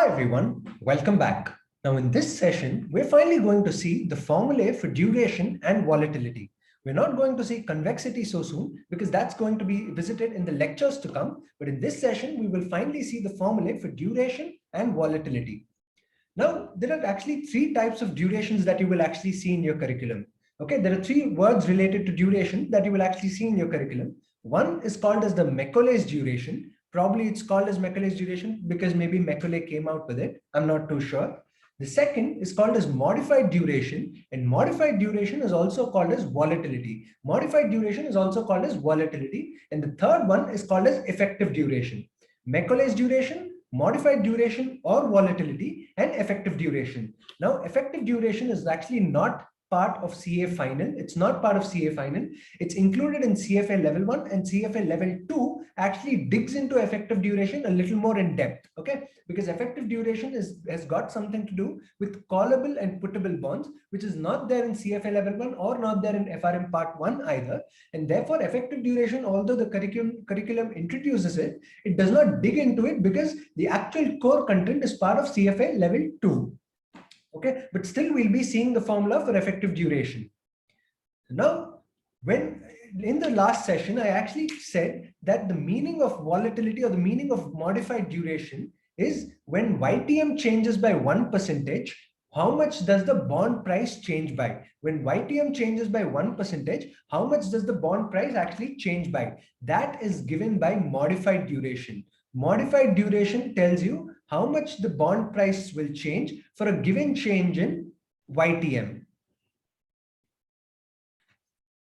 everyone, welcome back. Now in this session, we're finally going to see the formulae for duration and volatility. We're not going to see convexity so soon because that's going to be visited in the lectures to come. But in this session, we will finally see the formulae for duration and volatility. Now, there are actually three types of durations that you will actually see in your curriculum. Okay, there are three words related to duration that you will actually see in your curriculum. One is called as the Macaulays duration. Probably it's called as Macaulays duration because maybe Macaulay came out with it. I'm not too sure. The second is called as modified duration, and modified duration is also called as volatility. Modified duration is also called as volatility. And the third one is called as effective duration. Macaulays duration, modified duration or volatility, and effective duration. Now, effective duration is actually not part of CA final. It's not part of CA final. It's included in CFA level 1, and CFA level 2 actually digs into effective duration a little more in depth. Okay, because effective duration has got something to do with callable and puttable bonds, which is not there in CFA level 1 or not there in FRM part 1 either. And therefore effective duration, although the curriculum introduces it, it does not dig into it because the actual core content is part of CFA level 2. Okay, but still we'll be seeing the formula for effective duration. Now, when in the last session, I actually said that the meaning of volatility or the meaning of modified duration is when YTM changes by 1%, how much does the bond price change by? When YTM changes by 1%, how much does the bond price actually change by? That is given by modified duration. Modified duration tells you how much the bond price will change for a given change in YTM.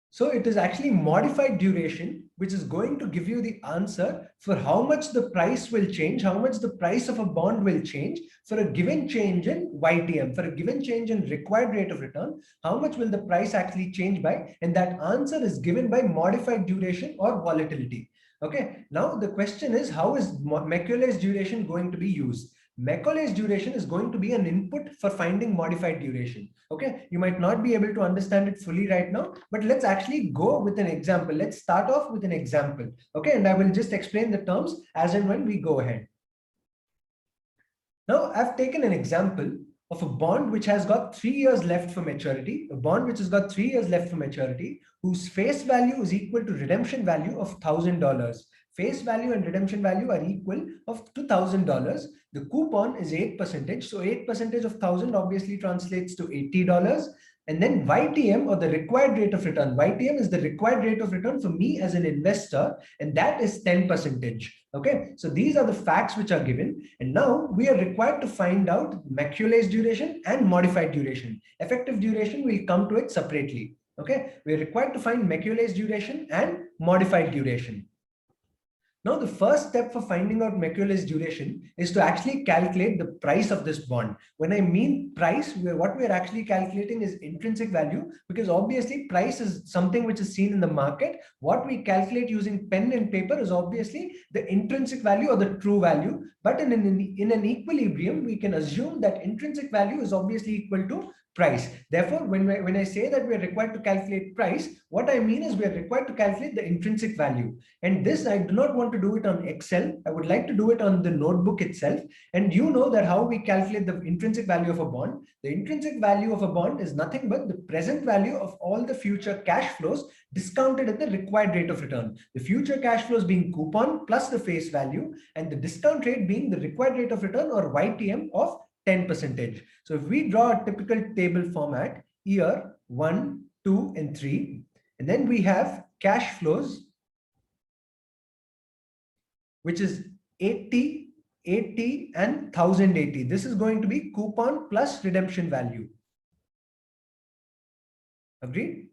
So it is actually modified duration which is going to give you the answer for how much the price will change, how much the price of a bond will change for a given change in YTM, for a given change in required rate of return, how much will the price actually change by? And that answer is given by modified duration or volatility. Okay, now the question is, how is Macaulay's duration going to be used? Macaulay's duration is going to be an input for finding modified duration. Okay, you might not be able to understand it fully right now, but let's actually go with an example. Let's start off with an example. Okay, and I will just explain the terms as and when we go ahead. Now, I've taken an example of a bond which has got 3 years left for maturity, a bond which has got 3 years left for maturity, whose face value is equal to redemption value of $1,000. Face value and redemption value are equal of $2,000. The coupon is 8%. So 8% of 1,000 obviously translates to $80. And then YTM, or the required rate of return. YTM is the required rate of return for me as an investor, and that is 10%. Okay, so these are the facts which are given. And now we are required to find out Macaulay's duration and modified duration. Effective duration, we'll come to it separately. Okay, we're required to find Macaulay's duration and modified duration. Now, the first step for finding out Macaulay's duration is to actually calculate the price of this bond. When I mean price, what we're actually calculating is intrinsic value, because obviously price is something which is seen in the market. What we calculate using pen and paper is obviously the intrinsic value or the true value. But in an equilibrium, we can assume that intrinsic value is obviously equal to price. Therefore, when I say that we are required to calculate price, what I mean is we are required to calculate the intrinsic value. And this, I do not want to do it on Excel. I would like to do it on the notebook itself. And you know that how we calculate the intrinsic value of a bond. The intrinsic value of a bond is nothing but the present value of all the future cash flows discounted at the required rate of return. The future cash flows being coupon plus the face value, and the discount rate being the required rate of return, or YTM, of 10%. So if we draw a typical table format, year 1, 2, and 3, and then we have cash flows, which is 80, 80, and 1080. This is going to be coupon plus redemption value. Agreed?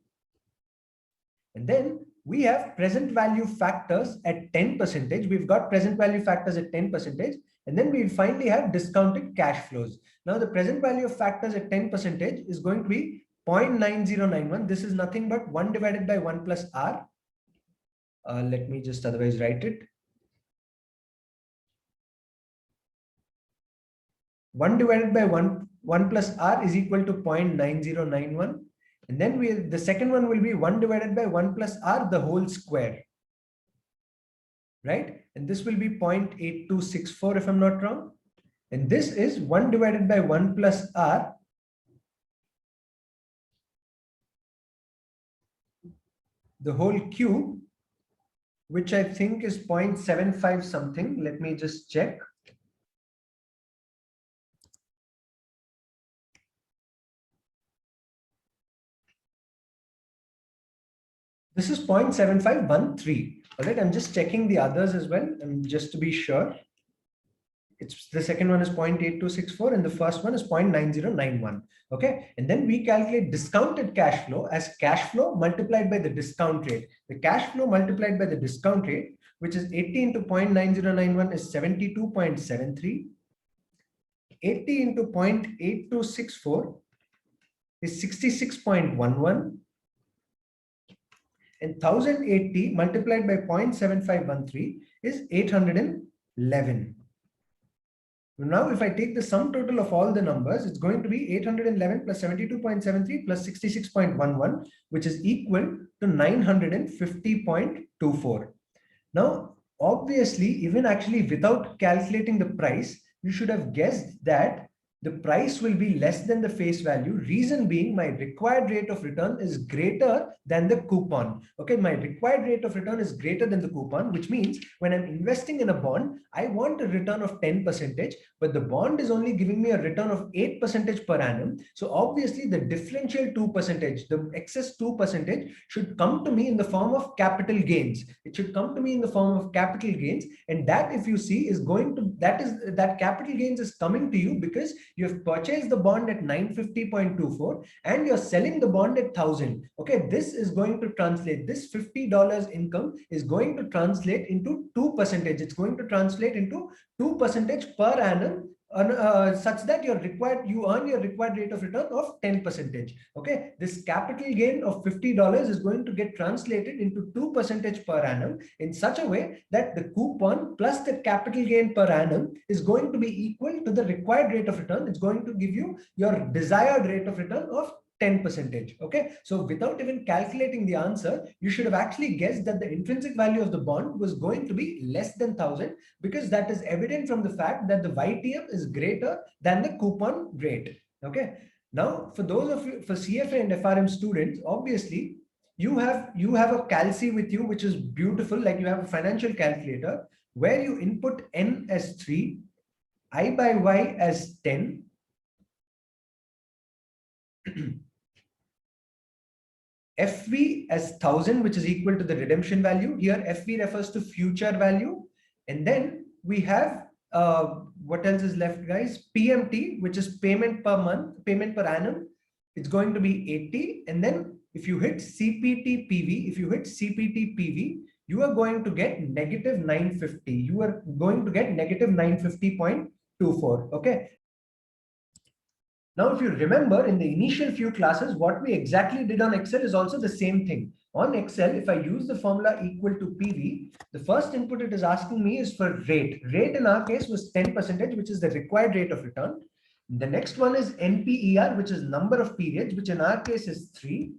And then we have present value factors at 10%. We've got present value factors at 10%. And then we finally have discounted cash flows. Now the present value of factors at 10% is going to be 0.9091. This is nothing but 1 divided by 1 plus R. Let me just otherwise write it. 1 divided by 1 plus R is equal to 0.9091. And then the second one will be 1 divided by 1 plus R, the whole square. Right? And this will be 0.8264 if I'm not wrong. And this is 1 divided by 1 plus R, the whole cube, which I think is 0.75 something. Let me just check. This is 0.7513. All right, I'm just checking the others as well, and just to be sure. It's the second one is 0.8264 and the first one is 0.9091. Okay, and then we calculate discounted cash flow as cash flow multiplied by the discount rate. The cash flow multiplied by the discount rate, which is 80 into 0.9091 is 72.73. 80 into 0.8264 is 66.11. And 1080 multiplied by 0.7513 is 811. Now, if I take the sum total of all the numbers, it's going to be 811 plus 72.73 plus 66.11, which is equal to 950.24. Now, obviously, even actually without calculating the price, you should have guessed that the price will be less than the face value. Reason being, my required rate of return is greater than the coupon. Okay, my required rate of return is greater than the coupon, which means when I'm investing in a bond, I want a return of 10%, but the bond is only giving me a return of 8% per annum. So obviously the differential 2%, the excess 2% should come to me in the form of capital gains. It should come to me in the form of capital gains. And that, if you see, is going to, that capital gains is coming to you because you have purchased the bond at 950.24 and you're selling the bond at 1,000. Okay, this is going to translate, this $50 income is going to translate into 2%. It's going to translate into 2% per annum, such that you earn your required rate of return of 10%. Okay, this capital gain of $50 is going to get translated into 2% per annum in such a way that the coupon plus the capital gain per annum is going to be equal to the required rate of return. It's going to give you your desired rate of return of 10%. Okay, so without even calculating the answer, you should have actually guessed that the intrinsic value of the bond was going to be less than 1,000, because that is evident from the fact that the YTM is greater than the coupon rate. Okay, now for those of you, for CFA and FRM students, obviously you have a calci with you, which is beautiful. Like, you have a financial calculator where you input N as 3, I by Y as 10, FV as 1,000, which is equal to the redemption value. Here, FV refers to future value. And then we have, what else is left, guys? PMT, which is payment per month, payment per annum. It's going to be 80. And then if you hit CPT PV, you are going to get negative 950. You are going to get negative 950.24. Okay. Now, if you remember in the initial few classes, what we exactly did on Excel is also the same thing. On Excel, if I use the formula equal to PV, the first input it is asking me is for rate. Rate in our case was 10%, which is the required rate of return. The next one is NPER, which is number of periods, which in our case is 3.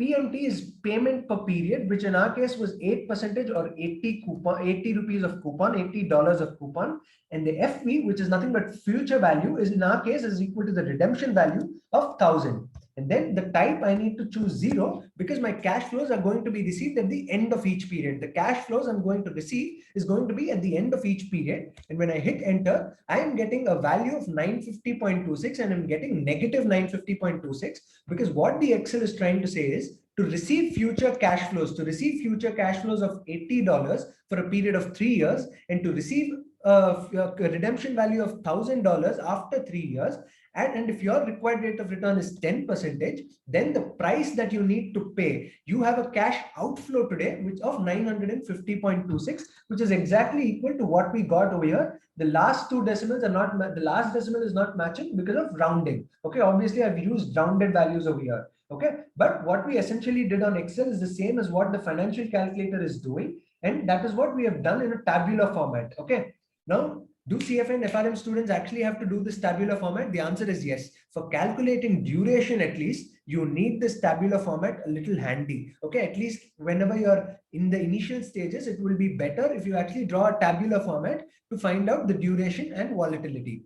PMT is payment per period, which in our case was 8% or 80 rupees of coupon, $80 of coupon. And the FV, which is nothing but future value, is in our case is equal to the redemption value of 1,000. And then the type I need to choose 0, because my cash flows are going to be received at the end of each period. The cash flows I'm going to receive is going to be at the end of each period. And when I hit enter, I am getting a value of 950.26 and I'm getting negative 950.26, because what the Excel is trying to say is to receive future cash flows, of $80 for a period of 3 years, and to receive a redemption value of $1,000 after 3 years. And if your required rate of return is 10%, then the price that you need to pay, you have a cash outflow today, which of 950.26, which is exactly equal to what we got over here. The last two decimals are not, the last decimal is not matching because of rounding. Okay, obviously I've used rounded values over here. Okay, but what we essentially did on Excel is the same as what the financial calculator is doing. And that is what we have done in a tabular format. Okay, now, do CFA and FRM students actually have to do this tabular format? The answer is yes. For calculating duration, at least, you need this tabular format a little handy. Okay, at least whenever you're in the initial stages, it will be better if you actually draw a tabular format to find out the duration and volatility.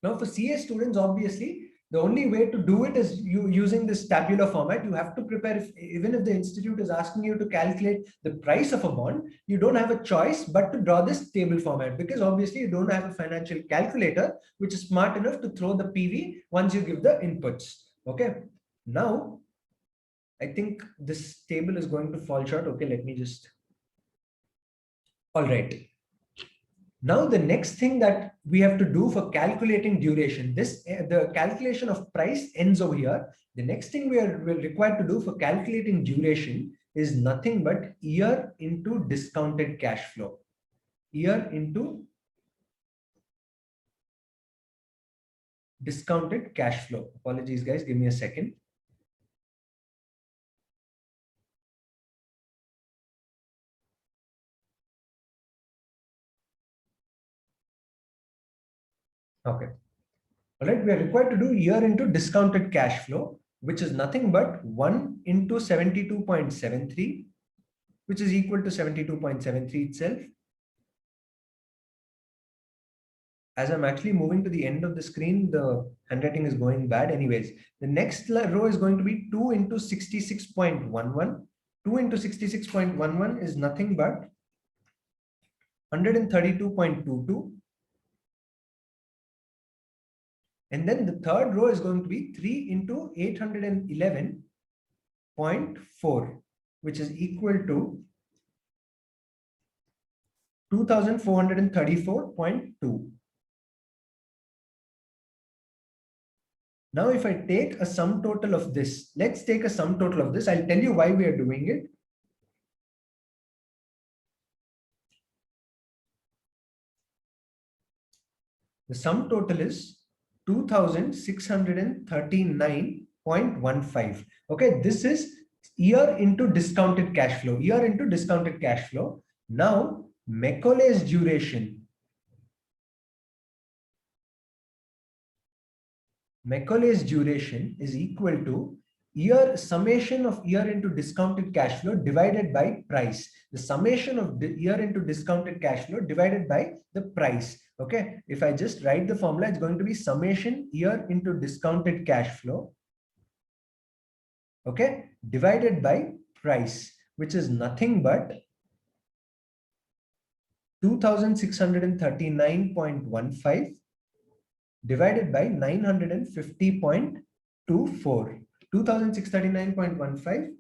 Now for CA students, obviously, the only way to do it is using this tabular format. You have to prepare, even if the institute is asking you to calculate the price of a bond, you don't have a choice but to draw this table format, because obviously you don't have a financial calculator which is smart enough to throw the PV once you give the inputs. Okay. Now, I think this table is going to fall short. Okay, let me just. All right. Now, the next thing that we have to do for calculating duration, the calculation of price ends over here. The next thing we're required to do for calculating duration is nothing but year into discounted cash flow. Year into discounted cash flow. Apologies, guys. Give me a second. Okay. All right. We are required to do year into discounted cash flow, which is nothing but 1 into 72.73, which is equal to 72.73 itself. As I'm actually moving to the end of the screen, the handwriting is going bad. Anyways, the next row is going to be 2 into 66.11. 2 into 66.11 is nothing but 132.22. And then the third row is going to be 3 into 811.4, which is equal to 2434.2. Now, if I take a sum total of this, let's take a sum total of this. I'll tell you why we are doing it. The sum total is 2639.15. Okay, this is year into discounted cash flow. Year into discounted cash flow. Now, Macaulay's duration. Macaulay's duration is equal to summation of year into discounted cash flow divided by price. The summation of year into discounted cash flow divided by the price. Okay, if I just write the formula, it's going to be summation year into discounted cash flow, okay, divided by price, which is nothing but 2639.15 divided by 950.24. 2639.15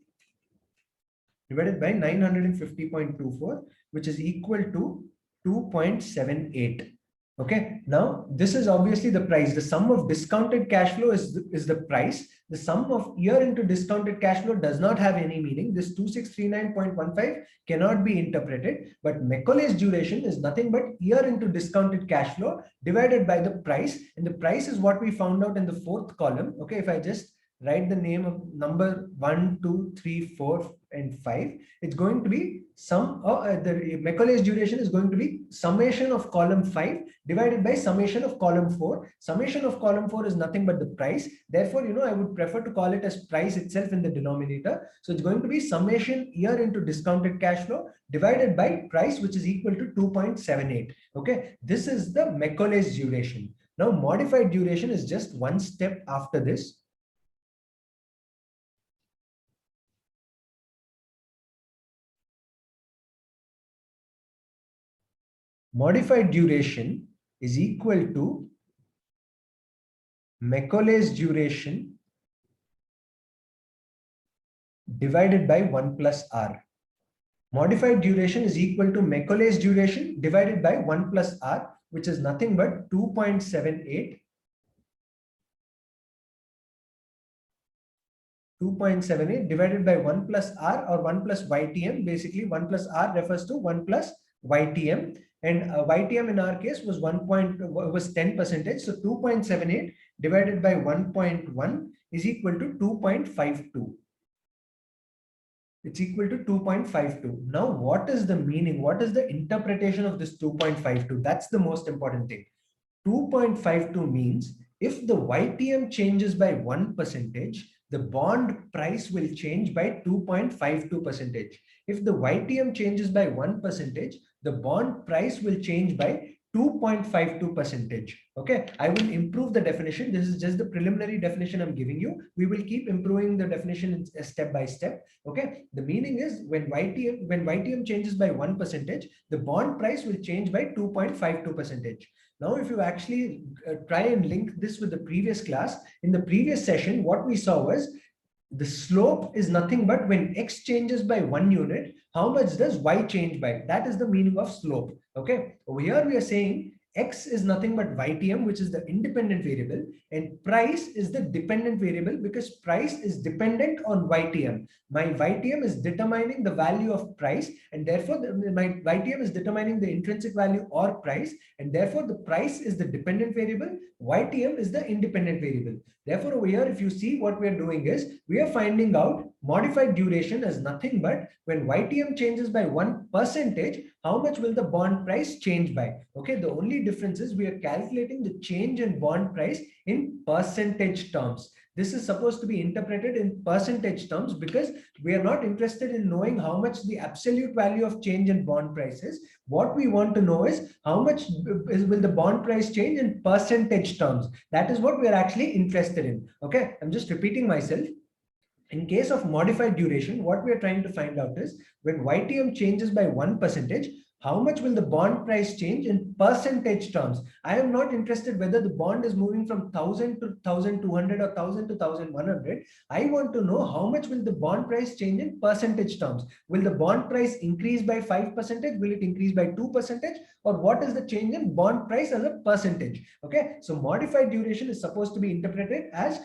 divided by 950.24, which is equal to 2.78. Okay, now this is obviously the price. The sum of discounted cash flow is the price. The sum of year into discounted cash flow does not have any meaning. This 2639.15 cannot be interpreted, but Macaulay's duration is nothing but year into discounted cash flow divided by the price, and the price is what we found out in the fourth column. Okay, if I just write the name of number 1, 2, 3, 4, and 5, it's going to be the Macaulay's duration is going to be summation of column 5 divided by summation of column 4. Summation of column 4 is nothing but the price. Therefore, I would prefer to call it as price itself in the denominator. So it's going to be summation year into discounted cash flow divided by price, which is equal to 2.78. Okay, this is the Macaulay's duration. Now, modified duration is just one step after this. Modified duration is equal to Macaulay's duration divided by 1 plus R. Modified duration is equal to Macaulay's duration divided by 1 plus R, which is nothing but 2.78. 2.78 divided by 1 plus R or 1 plus YTM. Basically, 1 plus R refers to 1 plus YTM. And YTM in our case was 10%. So 2.78 divided by 1.1 is equal to 2.52. It's equal to 2.52. Now, what is the meaning? What is the interpretation of this 2.52? That's the most important thing. 2.52 means if the YTM changes by 1%, the bond price will change by 2.52%. If the YTM changes by 1%, the bond price will change by 2.52 percentage. Okay, I will improve the definition. This is just the preliminary definition I'm giving you. We will keep improving the definition step by step. Okay, the meaning is when YTM changes by 1%, the bond price will change by 2.52 percentage. Now, if you actually try and link this with the previous class, in the previous session, what we saw was the slope is nothing but when x changes by 1 unit, how much does y change by? That is the meaning of slope. Okay, over here we are saying x is nothing but ytm, which is the independent variable, and price is the dependent variable because price is dependent on ytm. My ytm is determining the value of price, and therefore my ytm is determining the intrinsic value or price, and therefore the price is the dependent variable, ytm is the independent variable. Therefore, over here, if you see, what we are doing is we are finding out modified duration as nothing but when YTM changes by 1%, how much will the bond price change by? Okay, the only difference is we are calculating the change in bond price in percentage terms. This is supposed to be interpreted in percentage terms because we are not interested in knowing how much the absolute value of change in bond price is. What we want to know is how much will the bond price change in percentage terms. That is what we are actually interested in. Okay, I'm just repeating myself. In case of modified duration, what we are trying to find out is when YTM changes by 1%, how much will the bond price change in percentage terms? I am not interested whether the bond is moving from 1000 to 1200 or 1000 to 1100. I want to know how much will the bond price change in percentage terms. Will the bond price increase by 5%? Will it increase by 2%? Or what is the change in bond price as a percentage? Okay, so modified duration is supposed to be interpreted as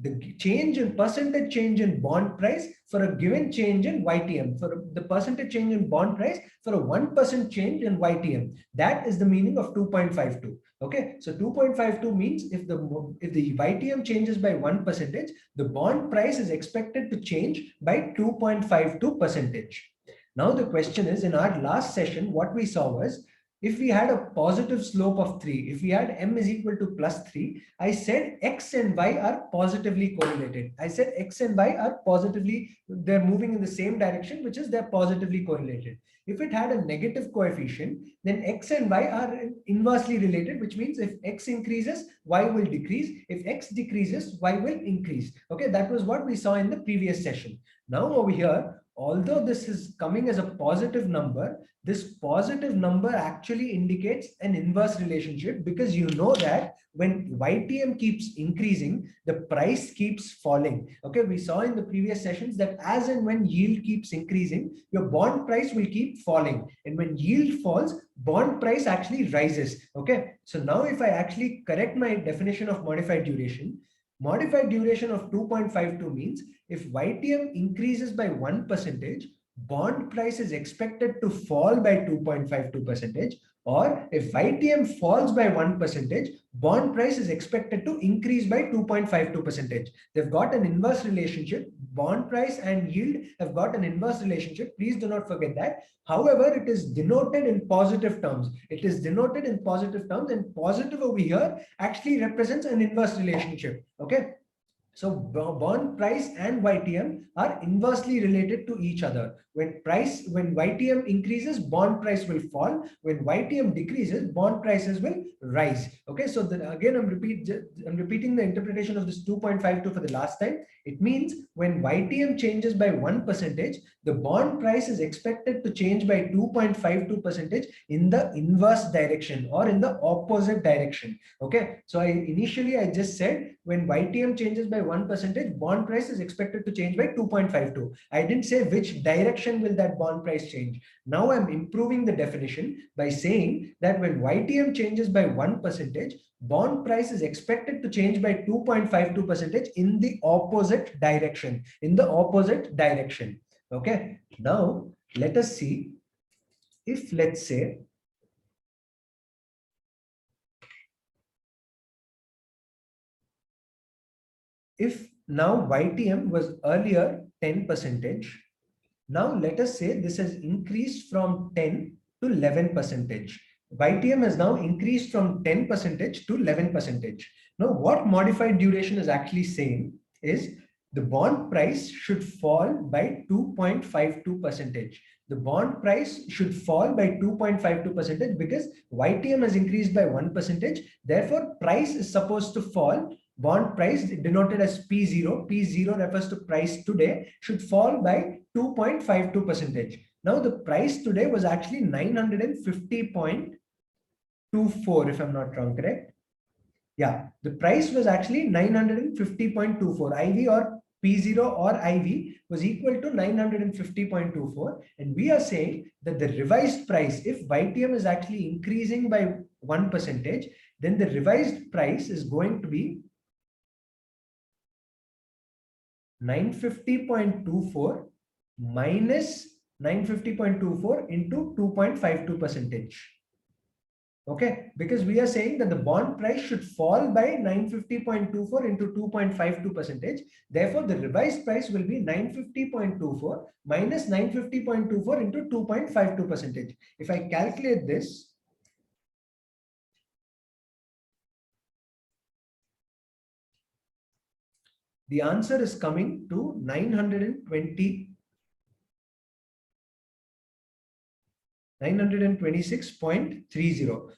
the change in percentage change in bond price for a given change in YTM, for the percentage change in bond price for a 1% change in YTM. That is the meaning of 2.52. Okay, so 2.52 means if the YTM changes by 1%, the bond price is expected to change by 2.52 percentage. Now the question is, in our last session, what we saw was if we had a positive slope of 3, if we had m is equal to plus 3, I said x and y are positively correlated. I said x and y are positively, they're moving in the same direction, which is they're positively correlated. If it had a negative coefficient, then x and y are inversely related, which means if x increases, y will decrease. If x decreases, y will increase. Okay, that was what we saw in the previous session. Now over here, although this is coming as a positive number, this positive number actually indicates an inverse relationship because you know that when YTM keeps increasing, the price keeps falling. Okay, we saw in the previous sessions that as and when yield keeps increasing, your bond price will keep falling. And when yield falls, bond price actually rises. Okay, so now if I actually correct my definition of modified duration of 2.52 means if YTM increases by 1%, bond price is expected to fall by 2.52%, or if YTM falls by 1%, bond price is expected to increase by 2.52%. They've got an inverse relationship. Bond price and yield have got an inverse relationship. Please do not forget that. However, it is denoted in positive terms. It is denoted in positive terms, and positive over here actually represents an inverse relationship. Okay. So bond price and YTM are inversely related to each other. When YTM increases, bond price will fall. When YTM decreases, bond prices will rise. Okay, so then again, I'm repeating the interpretation of this 2.52 for the last time. It means when YTM changes by 1%, the bond price is expected to change by 2.52% in the inverse direction or in the opposite direction. Okay, so initially I just said when YTM changes by 1%, bond price is expected to change by 2.52. I didn't say which direction will that bond price change. Now I'm improving the definition by saying that when YTM changes by 1%, bond price is expected to change by 2.52% in the opposite direction. Okay, now let us see if, let's say, if now YTM was earlier 10%, now let us say this has increased from 10 to 11%. YTM has now increased from 10% to 11%. Now what modified duration is actually saying is the bond price should fall by 2.52%. the bond price should fall by 2.52% because YTM has increased by 1%. Therefore, price is supposed to fall. Bond price denoted as P0. P0 refers to price today, should fall by 2.52%. Now, the price today was actually 950.24, if I'm not wrong, correct? Yeah, the price was actually 950.24. IV or P0 or IV was equal to 950.24. And we are saying that the revised price, if YTM is actually increasing by 1%, then the revised price is going to be 950.24 minus 950.24 into 2.52%. Okay, because we are saying that the bond price should fall by 950.24 into 2.52%. Therefore, the revised price will be 950.24 minus 950.24 into 2.52%. If I calculate this, the answer is coming to 926.30.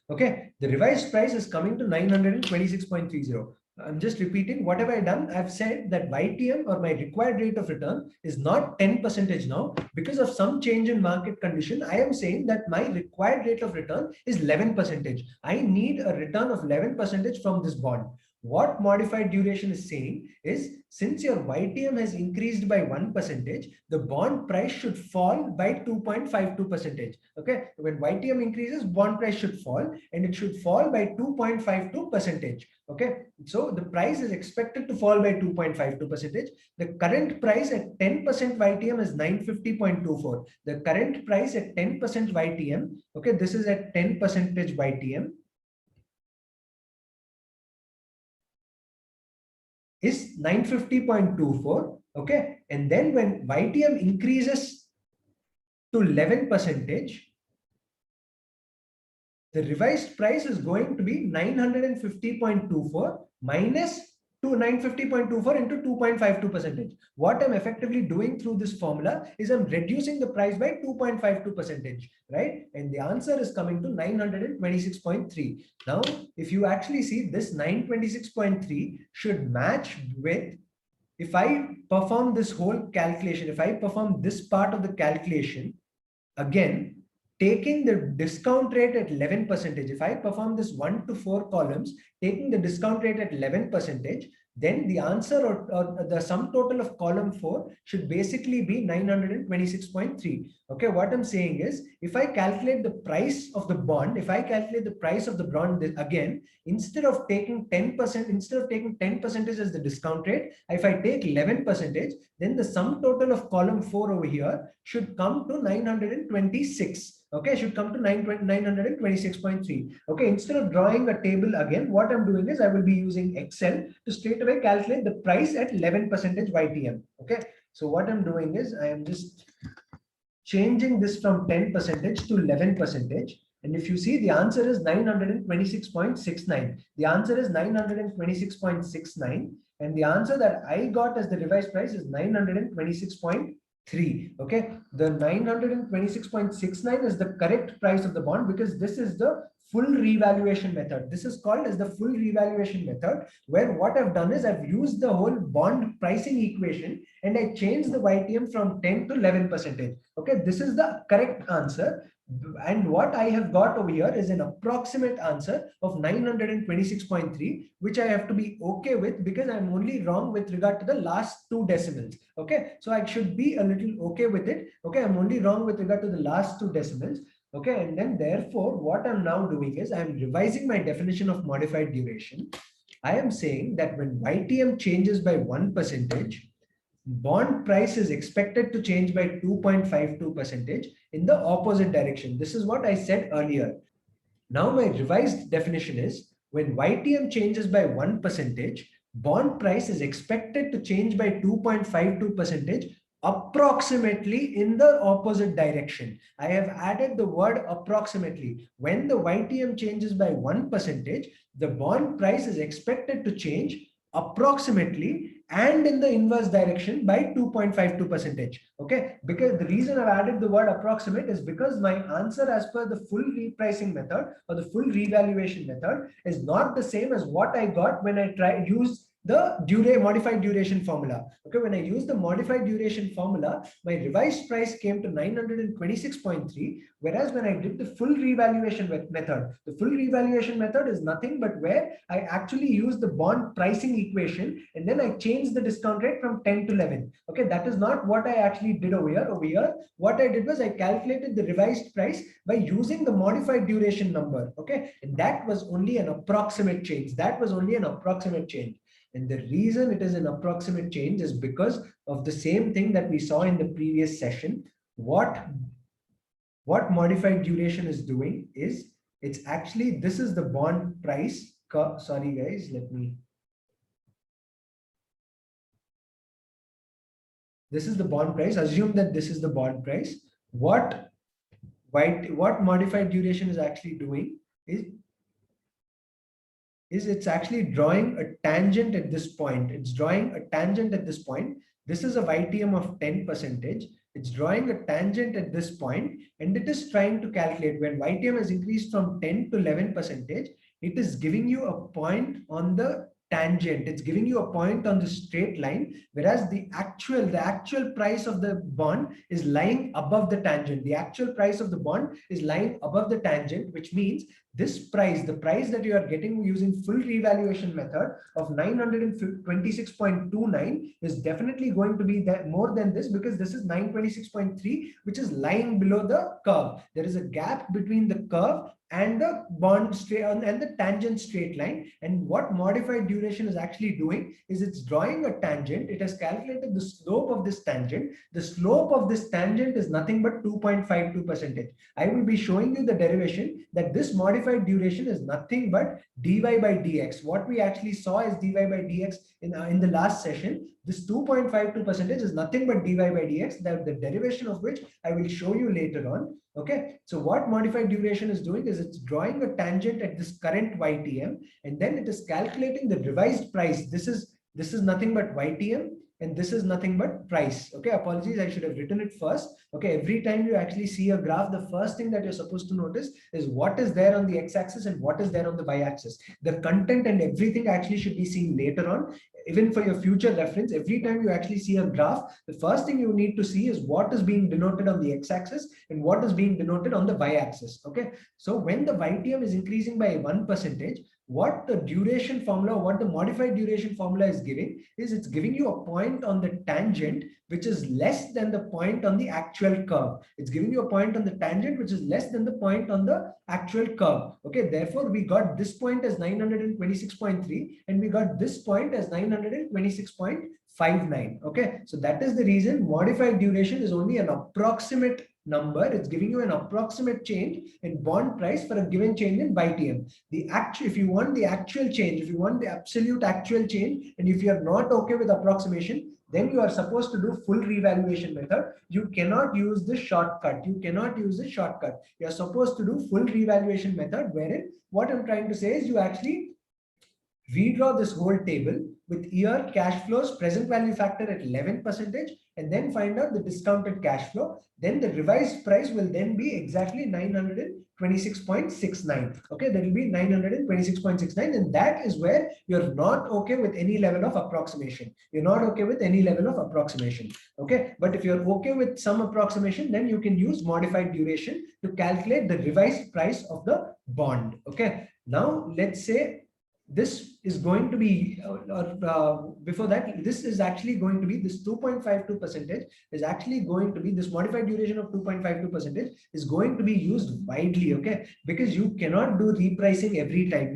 Okay, the revised price is coming to 926.30. I'm just repeating what have I done. I've said that YTM or my required rate of return is not 10% now because of some change in market condition. I am saying that my required rate of return is 11%. I need a return of 11% from this bond. What modified duration is saying is, since your YTM has increased by 1%, the bond price should fall by 2.52%. Okay, when YTM increases, bond price should fall, and it should fall by 2.52%. Okay, so the price is expected to fall by 2.52%. The current price at 10% YTM is 950.24. The current price at 10% YTM, okay, this is at 10% YTM, is 950.24. Okay, and then when YTM increases to 11%, the revised price is going to be 950.24 minus 950.24 into 2.52%. What I'm effectively doing through this formula is I'm reducing the price by 2.52%, right? And the answer is coming to 926.3. Now, if you actually see this 926.3 should match with, if I perform this whole calculation, if I perform this part of the calculation, again, taking the discount rate at 11%, if I perform this 1 to 4 columns, taking the discount rate at 11%, then the answer or the sum total of column 4 should basically be 926.3. Okay, what I'm saying is, if I calculate the price of the bond, if I calculate the price of the bond again, instead of taking 10% as the discount rate, if I take 11%, then the sum total of column 4 over here should come to 926. Okay, should come to 926.3. Okay, instead of drawing a table again, what I'm doing is I will be using Excel to straight away calculate the price at 11% YTM. Okay, so what I'm doing is I am just changing this from 10% to 11%. And if you see, the answer is 926.69. The answer is 926.69. And the answer that I got as the revised price is 926.3. Okay, the 926.69 is the correct price of the bond because this is the full revaluation method. This is called as the full revaluation method, where what I've done is I've used the whole bond pricing equation and I changed the YTM from 10 to 11%. Okay, this is the correct answer. And what I have got over here is an approximate answer of 926.3, which I have to be okay with because I'm only wrong with regard to the last 2 decimals. Okay, so I should be a little okay with it. Okay, I'm only wrong with regard to the last 2 decimals. Okay, and then therefore, what I'm now doing is I'm revising my definition of modified duration. I am saying that when YTM changes by 1%, bond price is expected to change by 2.52% in the opposite direction. This is what I said earlier. Now my revised definition is when YTM changes by 1%, bond price is expected to change by 2.52% approximately in the opposite direction. I have added the word approximately. When the YTM changes by 1%, the bond price is expected to change approximately and in the inverse direction by 2.52%. Okay, because the reason I've added the word approximate is because my answer as per the full repricing method or the full revaluation method is not the same as what I got when I use the modified duration formula. Okay, when I use the modified duration formula, my revised price came to 926.3, whereas when I did the full revaluation method, the full revaluation method is nothing but where I actually use the bond pricing equation and then I change the discount rate from 10 to 11. Okay, that is not what I actually did over here. Over here, what I did was I calculated the revised price by using the modified duration number. Okay, and that was only an approximate change. That was only an approximate change. And the reason it is an approximate change is because of the same thing that we saw in the previous session. What modified duration is doing is it's actually, this is the bond price. Sorry guys, this is the bond price. Assume that this is the bond price. What modified duration is actually doing is it's actually drawing a tangent at this point. It's drawing a tangent at this point. This is a YTM of 10%. It's drawing a tangent at this point, and it is trying to calculate when YTM has increased from 10 to 11%. It is giving you a point on the tangent. It's giving you a point on the straight line, whereas the actual price of the bond is lying above the tangent. The actual price of the bond is lying above the tangent, which means this price, the price that you are getting using full revaluation method of 926.29 is definitely going to be that more than this, because this is 926.3, which is lying below the curve. There is a gap between the curve and the bond straight and the tangent straight line. And what modified duration is actually doing is it's drawing a tangent. It has calculated the slope of this tangent. The slope of this tangent is nothing but 2.52%. I will be showing you the derivation that this modified duration is nothing but dy by dx. What we actually saw is dy by dx in the last session. This 2.52% is nothing but dy by dx, the derivation of which I will show you later on. Okay, so what modified duration is doing is it's drawing a tangent at this current YTM, and then it is calculating the revised price. This is nothing but YTM, and this is nothing but price. Okay, apologies, I should have written it first. Okay, every time you actually see a graph, the first thing that you're supposed to notice is what is there on the x-axis and what is there on the y-axis. The content and everything actually should be seen later on. Even for your future reference, every time you actually see a graph, the first thing you need to see is what is being denoted on the x-axis and what is being denoted on the y-axis. Okay, so when the YTM is increasing by 1%, what the duration formula, what the modified duration formula is giving is it's giving you a point on the tangent which is less than the point on the actual curve. It's giving you a point on the tangent which is less than the point on the actual curve. Okay, therefore we got this point as 926.3 and we got this point as 926.59. Okay, so that is the reason modified duration is only an approximate number. It's giving you an approximate change in bond price for a given change in YTM. If you want the actual change, if you want the absolute actual change, and if you are not okay with approximation, then you are supposed to do full revaluation method. You cannot use the shortcut. You are supposed to do full revaluation method, wherein what I'm trying to say is you actually redraw this whole table with year cash flows, present value factor at 11%, and then find out the discounted cash flow. Then the revised price will then be exactly 926.69. Okay, that will be 926.69, and that is where you're not okay with any level of approximation. You're not okay with any level of approximation. Okay, but if you're okay with some approximation, then you can use modified duration to calculate the revised price of the bond. Okay, now let's say this is going to be, before that, this is actually going to be, this 2.52% is actually going to be, this modified duration of 2.52% is going to be used widely, okay? Because you cannot do repricing every time.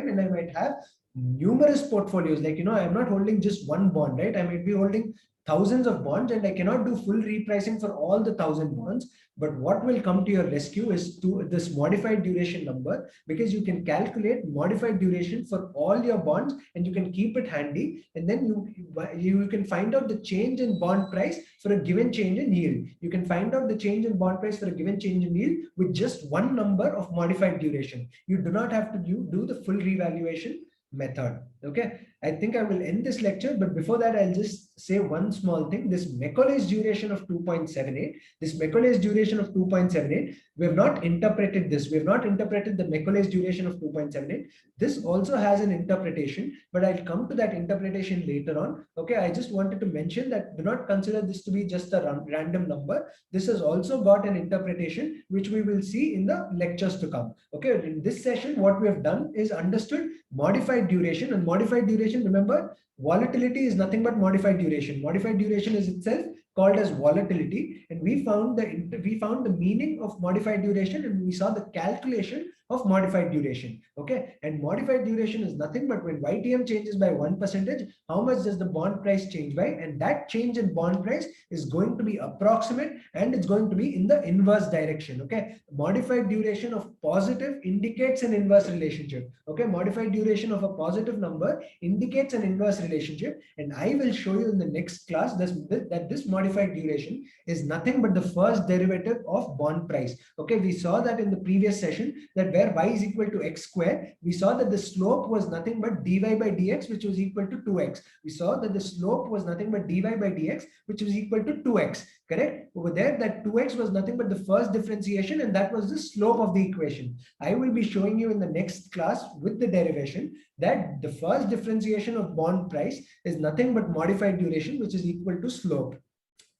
And I might have numerous portfolios, like, I'm not holding just one bond, right? I might be holding thousands of bonds, and I cannot do full repricing for all the 1,000 bonds. But what will come to your rescue is to this modified duration number, because you can calculate modified duration for all your bonds and you can keep it handy, and then you can find out the change in bond price for a given change in yield. You can find out the change in bond price for a given change in yield with just one number of modified duration. You do not have to do the full revaluation. method. Okay, I think I will end this lecture, but before that, I'll just say one small thing. This Macaulay's duration of 2.78, this Macaulay's duration of 2.78, we have not interpreted this. We have not interpreted the Macaulay's duration of 2.78. This also has an interpretation, but I'll come to that interpretation later on. Okay, I just wanted to mention that do not consider this to be just a random number. This has also got an interpretation, which we will see in the lectures to come. Okay, in this session, what we have done is understood modified duration, and modified duration, remember, volatility is nothing but modified duration. Modified duration is itself called as volatility, and we found the meaning of modified duration, and we saw the calculation of modified duration. Okay, and modified duration is nothing but when YTM changes by 1%, how much does the bond price change by? And that change in bond price is going to be approximate, and it's going to be in the inverse direction. Okay, modified duration of positive indicates an inverse relationship. Okay, modified duration of a positive number indicates an inverse relationship, and I will show you in the next class that this modified duration is nothing but the first derivative of bond price. Okay, we saw that in the previous session, that where y is equal to x square, we saw that the slope was nothing but dy by dx, which was equal to 2x. We saw that the slope was nothing but dy by dx, which was equal to 2x. Correct? Over there, that 2x was nothing but the first differentiation, and that was the slope of the equation. I will be showing you in the next class with the derivation that the first differentiation of bond price is nothing but modified duration, which is equal to slope.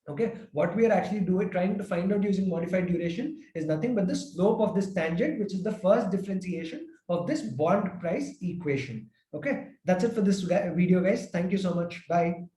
Okay, what we are actually trying to find out using modified duration is nothing but the slope of this tangent, which is the first differentiation of this bond price equation. Okay, that's it for this video, guys. Thank you so much. Bye.